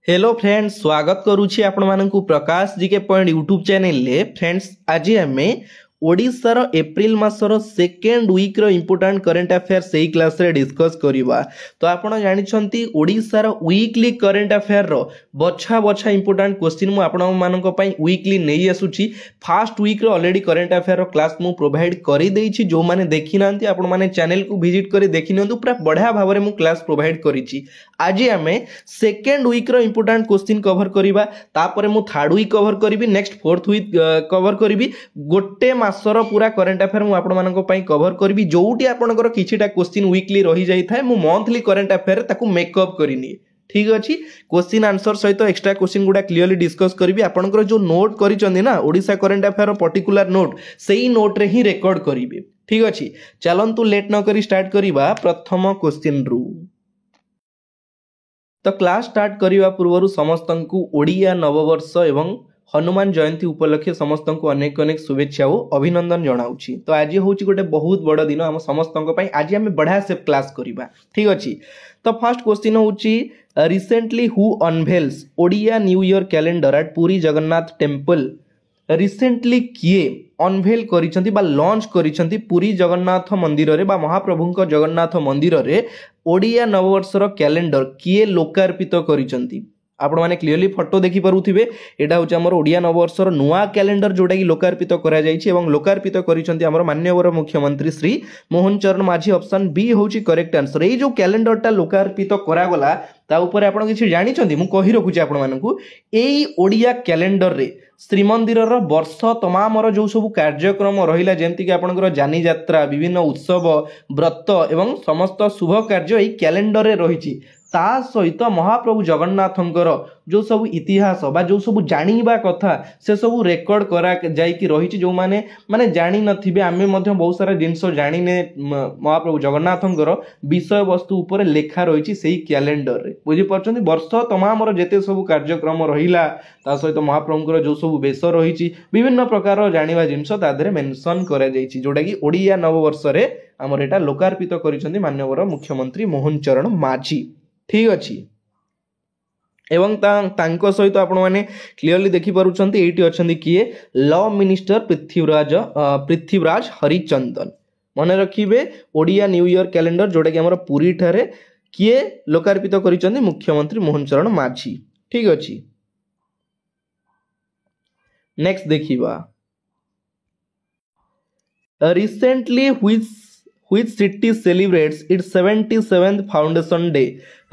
Hello friends, स्वागत करुछि आपण मानकु प्रकाश GK point YouTube channel ले। फ्रेंड्स, आज आमे ओडिशार एप्रिल मासर सेकेंड वीक रो इंपोर्टेंट करंट अफेयर सही क्लास रे डिस्कस करिवा। तो आपण जानिछंती ओडिशार वीकली करंट अफेयर रो बछा बछा इंपोर्टेंट क्वेश्चन मु आपण मानक पई वीकली नेई आसुछि। फर्स्ट वीक रो ऑलरेडी करंट अफेयर रो क्लास मु प्रोवाइड करि देइछि। जो माने देखि नांती आपण माने चैनल को विजिट करि देखि नंतु पूरा बढ़िया भाबरे मु क्लास प्रोवाइड करिछि। आज आमे सेकेंड वीक रो इंपोर्टेंट क्वेश्चन कवर करिवा, तापरे मु थर्ड वीक कवर करिवि, नेक्स्ट फोर्थ वीक कवर करिवि। गोटे मासर पूरा करंट अफेयर मु आपण मानक पई कवर करिवि। जोउटी आपनकर किछिटा क्वेश्चन वीकली रहि जाई थाए मु मंथली करंट अफेयर ताकू मेकअप करिनि। ठीक अछि, क्वेश्चन आंसर सहित एक्स्ट्रा क्वेश्चन गुडा क्लियरली डिस्कस करिवि। आपनकर जो नोट करिचंदी ना Odisha current affair particular note, सेही नोट रे ही रिकॉर्ड करिवि। ठीक अछि, चलंतु लेट न करी स्टार्ट करिवा प्रथम क्वेश्चन रु। तो क्लास स्टार्ट करने पूर्व समस्त को ओडिया नववर्ष एवं हनुमान जयंती उपलक्षे समस्त को अनेक अनेक शुभेच्छा और अभिनंदन जनाऊँगी। तो आज हूँ गोटे बहुत बड़ दिन आम समस्त आज आम बढ़िया से क्लास करवा। ठीक अच्छे, तो फर्स्ट क्वेश्चन हूँ recently who unveils Odia new year calendar at Puri Jagannath temple. Recently किए अनभेल करिसंती बा लॉन्च करिसंती पुरी जगन्नाथ मंदिर रे बा महाप्रभुଙ୍କ जगन्नाथ मंदिर रे ओडिया नववर्षर कैलेंडर किए लोकार्पित करिसंती। आपण माने क्लियरली फोटो देखि पारुथिबे। एटा होचे हमर ओडिया नववर्षर नुआ कैलेंडर जोटा कि लोकार्पित करा जायछि एवं लोकार्पित करिसंती हमर माननीय मुख्यमंत्री श्री मोहन चरण माझी। ऑप्शन बी होची करेक्ट आंसर। एई जो कैलेंडरटा लोकार्पित करा गला ता ऊपर आपण किछि जानिछंती, मु कहि रखुछि आपण मानकु। एई ओडिया कैलेंडर रे श्रीमंदिर वर्ष तमाम जो सब कार्यक्रम रहिला, जेमति कि आपनकर जानी यात्रा, विभिन्न उत्सव, व्रत एवं समस्त शुभ कार्य एई कैलेंडर रे रहिछि। ता सहित महाप्रभु जगन्नाथंकर जो सब इतिहास बा जो सब जानिबा कथा से सब रेकर्ड करा जाई कि रहिछि। जो माने माने जानि नथिबे, आमे मध्य बहुत सारा जिंस जानिने महाप्रभु जगन्नाथंकर विषय वस्तु ऊपर लेखा रहिछि सेही कैलेंडर रे। बुझि परछन्ती, वर्ष तमाम जेते सब कार्यक्रम रहिला ता सहित महाप्रभुंकर जो सब वेश रहिछि, विभिन्न प्रकार जानिबा जिंस ता देरे मेंशन करा जाइछि, जोटा कि ओडिया नववर्ष रे हमर एटा लोकार्पित करिसंती माननीय मुख्यमंत्री मोहन चरण माझी। ठीक अच्छी, एवं तांको सहित आपण माने क्लियरली देखि पारुछंती। एठी अछंती किए लॉ मिनिस्टर पृथ्वीराज हरिचंदन। मने रखिबे ओडिया न्यू ईयर कैलेंडर जोटा कि हमर पुरी ठारे किए लोकार्पित करिसंती मुख्यमंत्री मोहन चरण माझी। ठीक अच्छी, नेक्स्ट देखिबा recently which city celebrates its 77th foundation day.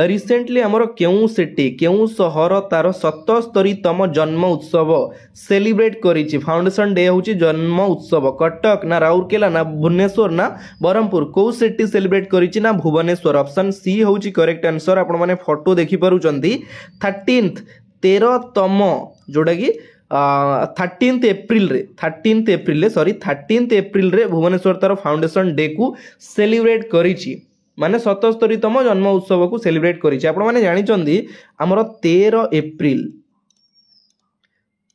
Recently हमर केउ सिटी केउ सहर तार 77तम जन्म उत्सव सेलिब्रेट करिछि। फाउंडेशन डे होछि जन्म उत्सव। कटक ना राउरकेला ना भुवनेश्वर ना बरहमपुर, को सिटी सेलिब्रेट करिछि ना भुवनेश्वर। ऑप्शन सी होछि करेक्ट आंसर। आपण माने फोटो देखि पारुचंती 13तम जोटा कि 13 एप्रिल रे भुवनेश्वर तार फाउंडेशन डे को सेलिब्रेट करिछि, माने 77तम जन्म उत्सव को सेलिब्रेट करिछि। आपण माने जानिचंदी हमर 13 एप्रिल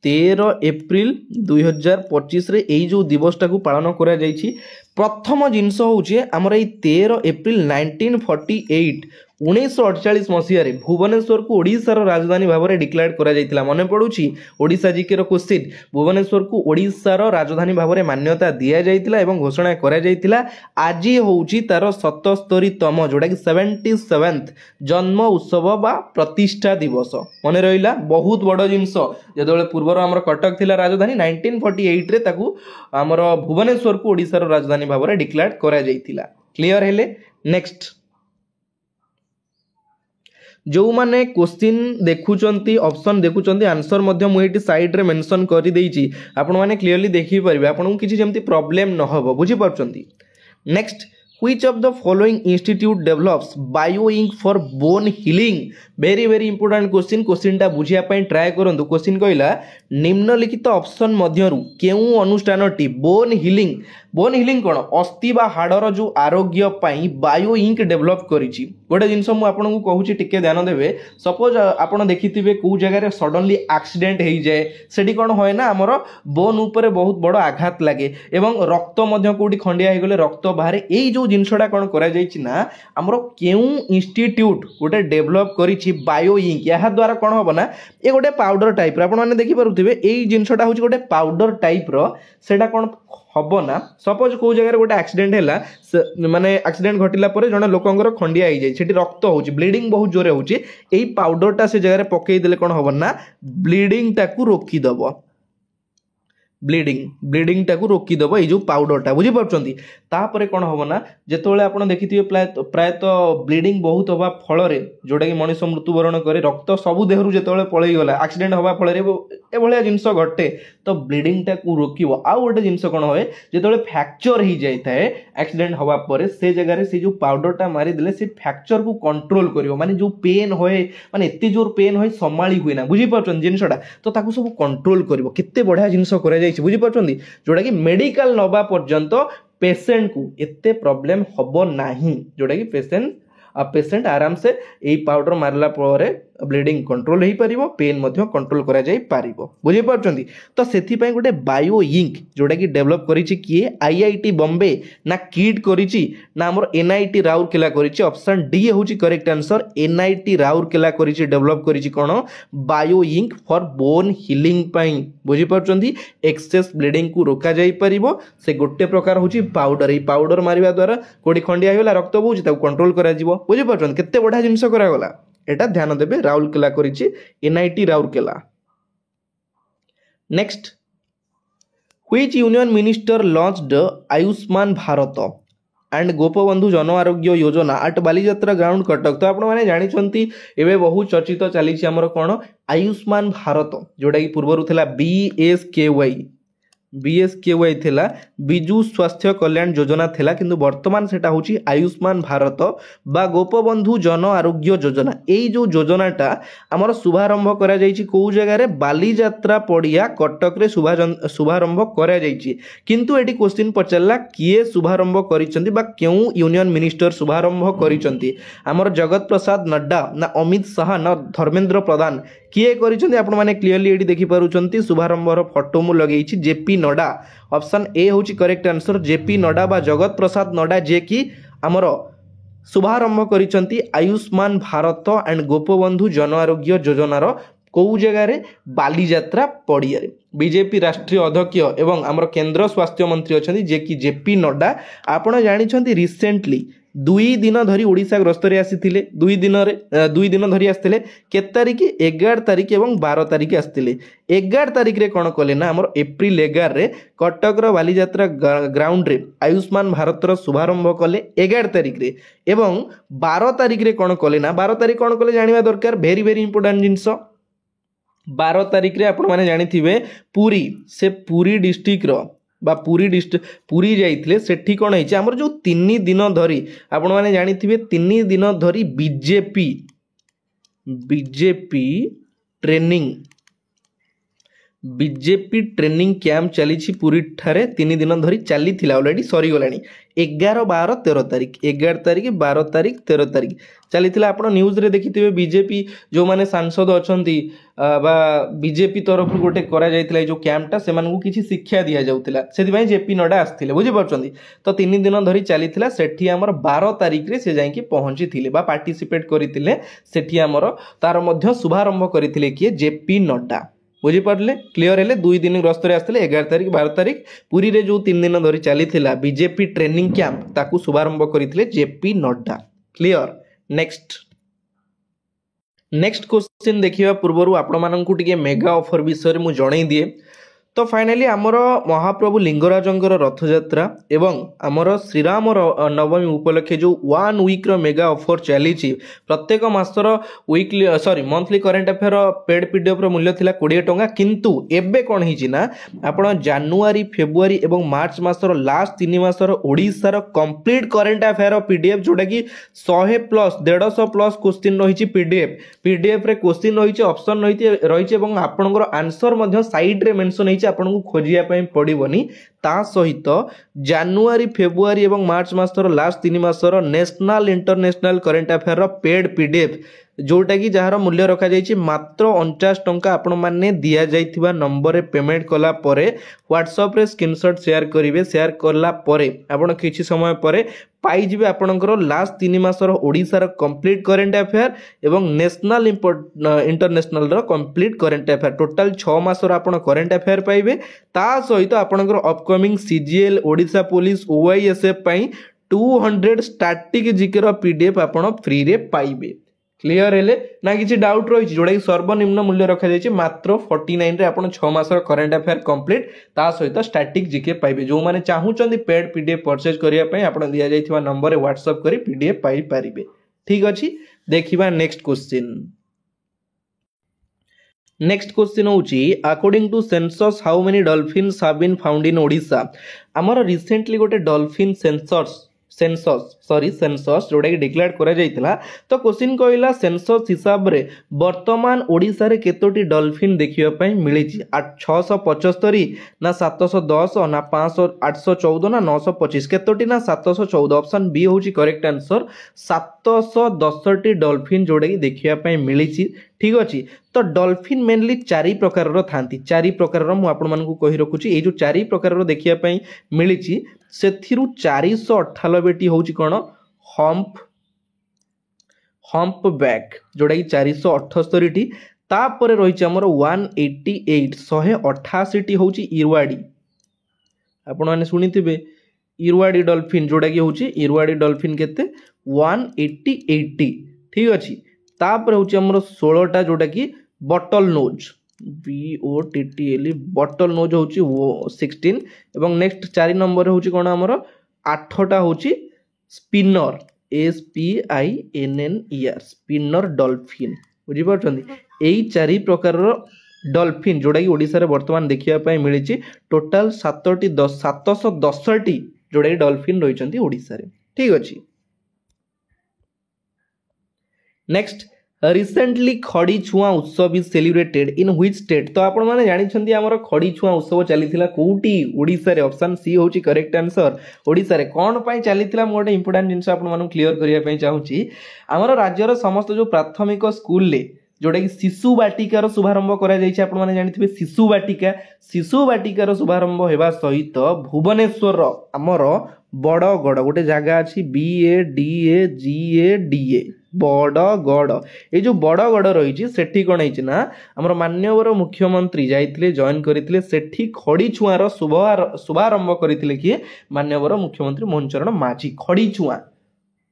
2025 रे एई जो दिवसटा को पालन करा जाइछि। प्रथम जिनस होछि हमर एई 13 एप्रिल 1948 मसीह भुवनेश्वर को ओडिशार राजधानी भाव में डिक्लेयर करा जाइतिला। मने पड़ुछि ओडिशा जीके रो क्वेश्चन। भुवनेश्वर को ओडिशार राजधानी भाव में मान्यता दिया जाइतिला एवं घोषणा करा जाइतिला। आज होछि तार 77तम जोटा कि 77th जन्म उत्सव बा प्रतिष्ठा दिवस। मने रहिला बहुत बड़ जिंस। जदोले पूर्वर हमर कटक थिला राजधानी 1948 रे ताकू हमर भुवनेश्वर को ओडिशार राजधानी भाव में डिक्लेयर करा जाइतिला। क्लियर हेले। नेक्स्ट, जो माने क्वेश्चन देखुचंती ऑप्शन देखुचंती आंसर मध्य मु एटी साइड रे मेंशन करि देइची। आपण माने क्लियरली देखि परिबे, आपण को किछि जेमति प्रॉब्लम न होबो। बुझि परचंती। Next, which of the following institute develops bio ink for bone healing। Very very important question टा बुझिया पई ट्राई करंतु। क्वेश्चन कहला निम्नलिखित ऑप्शन मध्यरु केउ अनुष्ठानटी बोन हिलिंग बोन हिलिंग कौन अस्थि बा हाड़र जो आरोग्य पाई बायो इंक डेभलप करिछि गोटे जिनस मु आपन को कहूछि टिके ध्यान देबे सपोज आपन देखिथिबे को जगह रे सडनली एक्सीडेंट हेई जाए सेठी कोन होय ना हमर बोन ऊपर बहुत बड़ आघात लागे एवं रक्त मध्य कोठी खंडिया हे गले रक्त बाहरे एई जो जिनसडा कोन करा जाइछि ना हमर केउ इंस्टीट्यूट गोटे डेभलप करिछि बायो इंक या द्वारा कोन होबो ना ए गोटे पाउडर टाइप रो आपन माने देखि पारुथिबे एई जिनसडा होछि गोटे पाउडर टाइप रो सेटा कोन हबो ना सपोज को जगह गोटे एक्सीडेंट हैला माने एक्सीडेंट घटिला परे जने लोकंगर खंडिया हो जाए सेठी रक्त होउछि ब्लीडिंग बहुत जोरे होउछि एई पाउडरटा से जगह पकई देले कोन हबो ना ब्लीडिंग टाकू रोकी दबो ब्लीडिंग टाकू रोकी दबो ए जो पाउडरटा बुझी परछंती तापरे कोन हबो ना जेतोले आपण देखिथिबे प्रायतः ब्लीडिंग बहुत होबा फल रे जोटा कि मनुष्य मृत्युवरण करे रक्त सबु देहरु जेतोले पळई गला एक्सीडेंट होबा फल रे ए भलिया जिंस घटे तो ब्लीडिंग टाकू रोकिबो आ गोटे जिंस कोन होय जेतोले फ्रैक्चर ही जाय थाए एक्सीडेंट होबा परे से जगह रे से जो पाउडरटा मारी देले से फ्रैक्चर को कंट्रोल करिवो माने जो पेन होय माने एते जोर पेन होय संभाळी हुई ना बुझी परछन जिंसडा तो ताकू सब कंट्रोल करिवो केते बढ़िया जिंस करे जाय बुझी पार्टी जोटा कि मेडिकल नवा पर्यंत पेसेंट को एते प्रॉब्लम हबो नाही जोटा कि पेसेंट आराम से एई पाउडर मारला परे ब्लीडिंग कंट्रोल हो पारिबो पेन मध्य कंट्रोल करा जाय पारिबो बुझी पारछंती तो सेथि पय गोटे बायो इंक जोटा कि डेवलप करिछि किए आईआईटी बॉम्बे ना किड करिछि ना हमर एनआईटी राउरकेला करिछि ऑप्शन डी होछि करेक्ट आंसर एनआईटी राउरकेला करिछि डेवलप करिछि कोन bio ink for bone healing पय बुझी पारछंती एक्सेस ब्लीडिंग को रोका जाय पारिबो से गोटे प्रकार होछि पाउडर ए पाउडर मारिबा द्वारा कोडी खंडिया होला रक्त बोउछि ताको कंट्रोल करा जिवो बुझी पारछंती केते बढा जिंस करा गला एटा ध्यान देबे राउरकेला करिछि NIT Rourkela next which union minister launched Ayushman Bharat and Gopabandhu Jan Arogya योजना एट बालीजात्रा ग्राउंड कटक तो आपण माने जानि छंती एबे बहुत चर्चित चली हमर कोन आयुष्मान भारत जोटा कि पूर्वरु थिला बीएसकेवाई थिला बिजु स्वास्थ्य कल्याण योजना थिला किंतु वर्तमान सेटा होची आयुष्मान भारत बा गोपबंधु जन आरोग्य योजना एई जो योजनाटा हमर शुभारंभ करा जाईची को जगह रे बालीजात्रा पड़िया कटक रे शुभारंभ करा जाईची किंतु एटी क्वेश्चन पचरला किए शुभारंभ करिसंती बा केउ यूनियन मिनिस्टर शुभारंभ करिसंती हमर जगत प्रसाद नड्डा ना अमित शाह ना धर्मेंद्र प्रधान किए करिसंती आपण माने क्लियरली एटी देखि पारुचंती शुभारंभर फोटो मु लगेइची जेपी नड्डा ऑप्शन ए होची करेक्ट आंसर जेपी नड्डा बा जगत प्रसाद नड्डा जे कि हमर शुभारंभ करिसंती आयुष्मान भारत एंड गोपबंधु जन आरोग्य योजनार को जगह रे बालीजात्रा पड़िया बीजेपी राष्ट्रीय अध्यक्ष एवं हमर केंद्र स्वास्थ्य मंत्री अछंती जे कि जेपी नड्डा आपण जानि छंती रिसेंटली 2 दिन धरी ओडिशा ग्रस्त रे आसीथिले 2 दिन धरी आसीथिले केत तारिख 11 तारिख एवं 12 तारिख आसीथिले 11 तारिख रे कोन कले ना हमर एप्रिल 11 रे कटक रो बालीजात्रा ग्राउंड रे आयुष्मान भारत रो शुभारंभ कले 11 तारिख रे एवं 12 तारिख रे कोन कले ना 12 तारिख कोन कले जानिबा दरकार वेरी वेरी इंपोर्टेंट जिंस 12 तारिख रे आपण माने जानिथिबे पुरी से पुरी डिस्ट्रिक्ट रो बा पुरी जाइथिले सेठी कोन हिचे हमर जो 3 दिन धरी आपण माने जानिथिबे 3 दिन धरी बीजेपी ट्रेनिंग कैंप चली पुरी ठारे 3 दिन धरी चली थिला ऑलरेडी सरी गलानी 11 12 13 तारिख 11 तारिख 12 तारिख 13 तारिख चली थिला आपण न्यूज रे देखिथिबे बीजेपी जो माने सांसद अछंती बा बीजेपी तरफ गोटे करा जायतिला जो कैंपटा से मानकु किछि शिक्षा दिया जाउतिला सेति भाई जेपी नड्डा आस्थिले बुझि परछंती तो 3 दिन धरी चली थिला सेठी हमर 12 तारिख रे से जाई कि पहुंची थिले बा पार्टिसिपेट करिथिले सेठी हमर तार मध्य शुभारंभ करिथिले कि जेपी नड्डा बुझी पारे क्लीयर हेले 2 दिन ग्रस्त रे आस्थिले 11 तारिख 12 तारिख पुरी रे जो 3 दिन धरी चली थिला बीजेपी ट्रेनिंग कैंप ताकू शुभारंभ करिथिले JP Nadda clear next question देखिबा पूर्वरु आपण माननकु टिके मेगा ऑफर विषय मु जणाई दिए तो फाइनली आमर महाप्रभु लिंगराजंकर रथयात्रा एवं आमर श्रीराम नवमी उपलक्षे जो 1 वीक रो मेगा ऑफर चली प्रत्येक मासर weekly monthly current affair paid PDF रो मूल्य थिला 20 टंका किंतु एबे कोन हिची ना आपण जनवरी फेब्रुआरी एवं मार्च मासर लास्ट 3 मासर ओडिसा रो कंप्लीट करेंट अफेयर पीडीएफ जोटा कि 100 प्लस 150 प्लस क्वेश्चन रहिची पीडीएफ रे क्वेश्चन रहिची ऑप्शन रहिची एवं आपनकर आंसर मध्य साइड रे मेंशन रही आपको खोजापी पड़ोनी ता सहित जानुआरी फेब्रुआरी और मार्च मासर लास्ट 3 मासर national international current affair paid PDF जोटा कि जार मूल्य रखा जाइए मात्र 49 टंका आपण मैंने दि जाइथिबा नंबर पेमेंट कला परे व्हाट्सएप रे स्क्रीनशॉट शेयर करेंगे शेयर कला परे आपण किछि समय परे पाइबे आपणकर लास्ट 3 मासर ओडिशार कंप्लीट करेन्ट अफेयर एवं national international complete current affair total 6 मासर आपण करेन्ट अफेयर पाइबे ता सहित आपणकर अपकमिंग सीजीएल ओडिशा पुलिस ओआईएसएफ पई 200 स्टैटिक जीके पीडीएफ आपण फ्री रे पाइबे। क्लियर हेले ना किसी डाउट रही जोटा कि सर्वनिम्न मूल्य रखा जाइए मात्र 49 रे आपण 6 मासर करेन्ट अफेयर कंप्लीट ता सहित स्टैटिक जीके पाइबे जो माने चाहूचंदी पेड पीडीएफ परचेज करिया पई आपण दिया जाइथिबा नंबर रे व्हाट्सएप करी पीडीएफ पाई पारिबे। ठीक अछि देखिबा नेक्स्ट क्वेश्चन। नेक्स्ट क्वेश्चन होची according to census how many dolphins have been found in Odisha. हमर रिसेंटली गोटे डॉल्फिन सेंसस जोटा कि डिक्लेयर करा जाइतिला तो क्वेश्चन कहला सेंसस हिसाब रे वर्तमान ओडिशा रे केतोटी डॉल्फिन देखिबा पई मिली 675 ना 710 ना 814 ना 925 केतोटी ना 714 ऑप्शन बी होची करेक्ट आंसर 710 डॉल्फिन जोटा कि देखिबा पई मिली। ठीक अच्छे तो डॉल्फिन मेनली 4 प्रकार थांती 4 प्रकार मु आपण मानकु कहि रखुची ए जो 4 प्रकार देखिया पई मिलिची सेथिरु 498 होची कोन हम्प बैक जोड़ा कि 478 टी तापर रही हमर 188 188 होची इरवाडी आपण माने सुनिथिबे इरवाडी डॉल्फिन जोड़ा कि होची इरवाडी डॉल्फिन केते 188 ठीक अच्छी तापर हूँ आमर 16टा जोटा कि बटल नोज BOTTL बटल नोज हूँ 16 एवं नेक्स्ट 4 नंबर हूँ कौन आमर 8टा हूँ स्पिनर SPINNER स्पिनर डॉल्फिन बुझीपार यही 4 प्रकार डॉल्फिन जोटा कि ओडिशा रे वर्तमान देखिया मिली टोटाल 710 जोटा कि डॉल्फिन रही ओडिशा रे। ठीक अच्छे नेक्स्ट रिसेंटली खड़ी छुआ उत्सव is celebrated in which state तो आपण माने जानि छंती हमर खड़ी छुआ उत्सव चलीथिला कोउटी ओडिसा रे ऑप्शन सी होची करेक्ट आंसर ओडिसा रे कोन पई चलीथिला मोटे इंपोर्टेंट जिंस आपण मानु क्लियर करिया पई चाहूची हमर राज्यर समस्त जो प्राथमिक स्कूल ले जोटा कि शिशु बाटिकार शुभारंभ करा जाइछि आपण माने जानिथिबे शिशु बाटिकार शुभारंभ हेबा सहित भुवनेश्वर आमर बड़गड़ गोटे जगह अच्छी BADAGADA बड़गड़ ये जो बड़गड़ रही सेठी कौन है आमर मान्यवर मुख्यमंत्री जाइए जॉइन करते सेठी खड़ी छुआर शुभारंभ करते किए मान्यवर मुख्यमंत्री मोहन चरण माझी खड़ी छुआ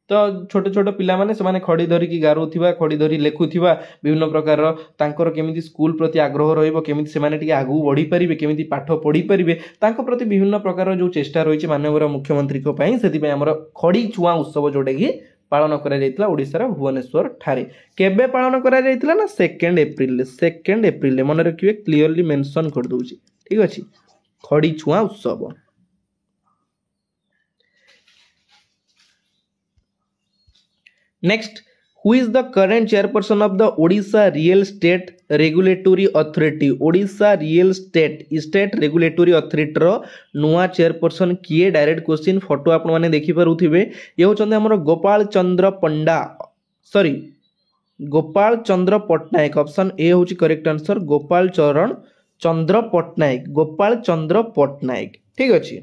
तो छोट छोट पिला माने से माने खड़ी धरिकी गारुथिबा खड़ी धरी लेखुथिबा विभिन्न प्रकार तांकर केमिति स्कूल प्रति आग्रह रहइबो केमिति से माने टिके आगु बढ़ी परिबे केमिति पाठ पढ़ी परिबे तांको प्रति विभिन्न प्रकार जो चेष्टा रहिछि माननीय मुख्यमंत्री को पई सेति पई हमर खड़ी छुआ उत्सव जोटा कि पालन करा जाइतला ओडिसा रा भुवनेश्वर ठारे केबे पालन करा जाइतला ना 2 एप्रिल मन रखिबे क्लियरली मेंशन कर दोछि। ठीक अछि खड़ी छुआ उत्सव। Next, who is the current chairperson of the Odisha Real Estate Regulatory Authority? Odisha Real Estate Regulatory Authority रो नुआ चेयरपर्सन किए डायरेक्ट क्वेश्चन फोटो आपण माने देखि पारुथिबे ये होचंदे हमर गोपाल चंद्र पटनायक ऑप्शन ए होची करेक्ट आंसर गोपाल चंद्र पटनायक। ठीक अछि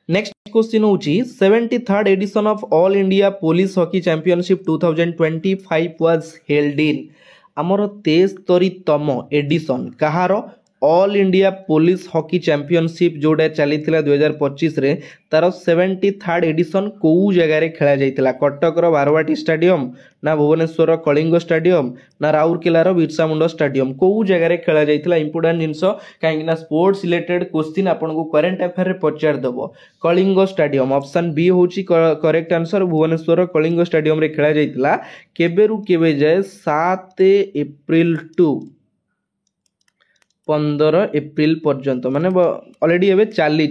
नेक्स्ट क्वेश्चन होची 73rd edition of all India police hockey championship 2025 was held in आमर 73तम एडिशन कहार all India police hockey championship जोड़ा चली 2025 रे तार 73rd एडिशन को जगह रे खेला जाइतिला कटक रो बारवाटी स्टेडियम ना भुवनेश्वर कलिंग स्टेडियम ना राउरकेला बिरसा मुंडा स्टेडियम को जगह रे खेला जाइतिला इंपोर्टेंट जिंस कहीं ना स्पोर्ट्स रिलेटेड क्वेश्चन आपन को करंट अफेयर रे पचार दबो कलिंग स्टेडियम ऑप्शन बी होची correct answer Bhubaneswar Kalinga stadium रे खेला जाइतिला केबेरु केबे जाय 7 एप्रिल टू 15 एप्रिल पर्यंत माने ऑलरेडी एबे चली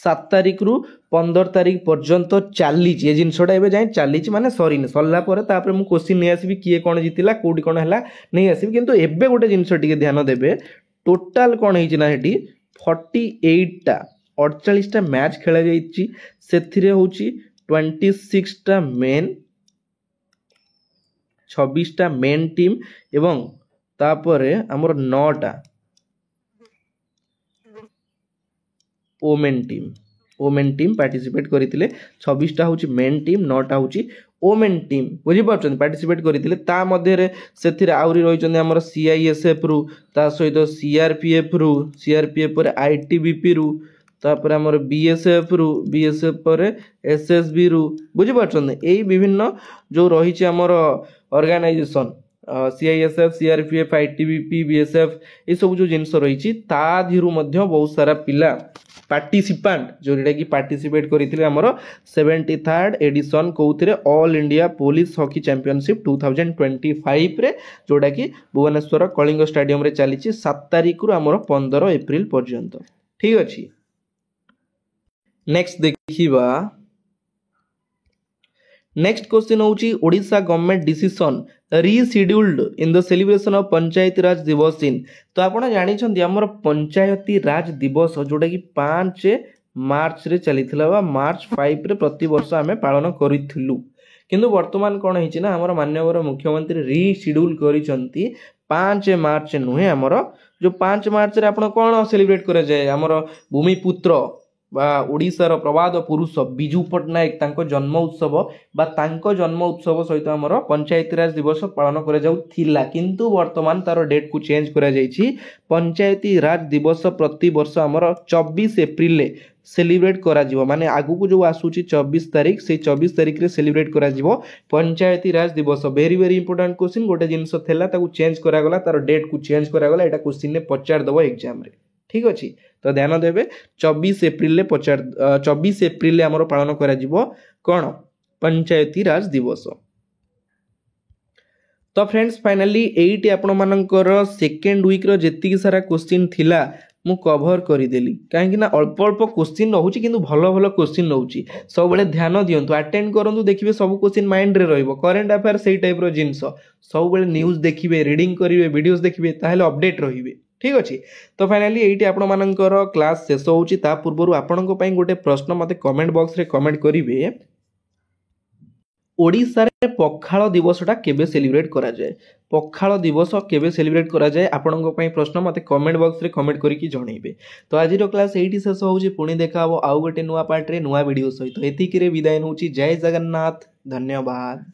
7 तारिख रु 15 तारिख पर्यंत चली ये जिनसटा एवं जाए चली माने सरी सरला मुझे क्वेश्चन नहीं आसबि किए कौन जीतला कौटी कौन है नहीं आसबि किंतु एबे गोटे जिनस टिके ध्यान देवे टोटाल कौन होना 48टा 48टा मैच खेला जाइए से होची 26टा मेन 26टा मेन टीम एवं तापरे हमर 9टा ओमेन टीम पार्टिसिपेट करते 26टा हूँ मेन टीम 9टा हूँ ओमेन टीम बुझीपार पार्टिसिपेट करते ता मध्य से आहरी रही आमर CISF रु ता सहित CRPF रु CRPF पर ITBP रु तापर आमर BSF रु BSF पर SSB रु बुझीपार यही विभिन्न जो रही आमर organisation CISF CRPF ITBP BSF ये सब जो जिनस रही बहुत सारा पिला पार्टिसिपेंट जोटा कि पार्टिसिपेट करते आमर 73rd एडिशन कौन all India police hockey championship 2025 रे जोटा कि भुवनेश्वर कलिंग स्टेडियम रे चली 7 तारिख रु आमर 15 एप्रिल पर्यंत ठीक अच्छी। नेक्स्ट देखिबा नेक्स्ट क्वेश्चन होची Odisha government decision rescheduled in the celebration of Panchayati Raj Diwas in तो आपण जानी छथि हमर पंचायती राज दिवस जोटा कि 5 मार्च रे चलीथिला बा मार्च 5 रे प्रति वर्ष आमे पालन करिथिलु किंतु वर्तमान कोन हिची ना हमर माननीय मुख्यमंत्री रीशिड्यूल करिसंती 5 मार्च नुहे हमर जो 5 मार्च रे आपण कोन सेलिब्रेट करे जाय हमर भूमिपुत्र बा ओडिशार प्रवाद पुरुष बिजू पट्टनायक तांको जन्म उत्सव बा तांको जन्म उत्सव सहित हमर पंचायती राज दिवस पालन करा जाउथिला किंतु वर्तमान तार डेट को चेंज करा जाइछि पंचायती राज दिवस प्रति वर्ष हमर 24 एप्रिल ले सेलिब्रेट करा जिवो माने आगु को जो आसुची 24 तारिख से 24 तारिख रे सेलिब्रेट करा जिवो पंचायती राज दिवस वेरी वेरी इंपोर्टेंट क्वेश्चन गोटे जिंस थेला ताकू चेंज करा गला तार डेट को चेंज करा गला एटा क्वेश्चन ने पचार दबो एग्जाम रे ठीक अच्छी तो ध्यान देवे 24 एप्रिल 24 एप्रिल आमर पालन करा जिवो कौन पंचायती राज दिवस। तो फ्रेंड्स फाइनली एइटी आपण मानकर सेकेंड वीक रो जेतिकी सारा क्वेश्चन थिला मु कवर करदेली कहीं अल्प अल्प क्वेश्चन रोचे कि भल भल क्वेश्चन रोचे सब बेले ध्यान दिंतु अटेंड करूँ देखिए सब क्वेश्चन माइंड रे रहिबो करेंट अफेयर से टाइप जिनस सब बेले न्यूज देखिए रीडिंग करेंगे वीडियोस देखिए ताहले अपडेट रहिबे ठीक अच्छे। तो फाइनली एइटी आपण मानकर क्लास शेष होउची ता पूर्व आपण गोटे प्रश्न मते कमेंट बॉक्स रे कमेंट करिवे ओडिशा रे पखाल दिवसटा केबे सेलिब्रेट करा जाए पखाल दिवस केबे सेलिब्रेट करा जाए आपण प्रश्न मते कमेंट बॉक्स रे कमेंट करिकी जणैबे। तो आज क्लास एइटी शेष होउची पुणी देखा आउ गोटे नुआ पार्ट रे नुआ वीडियो सहित एतिकी रे विदाय नउची जय जगन्नाथ धन्यवाद।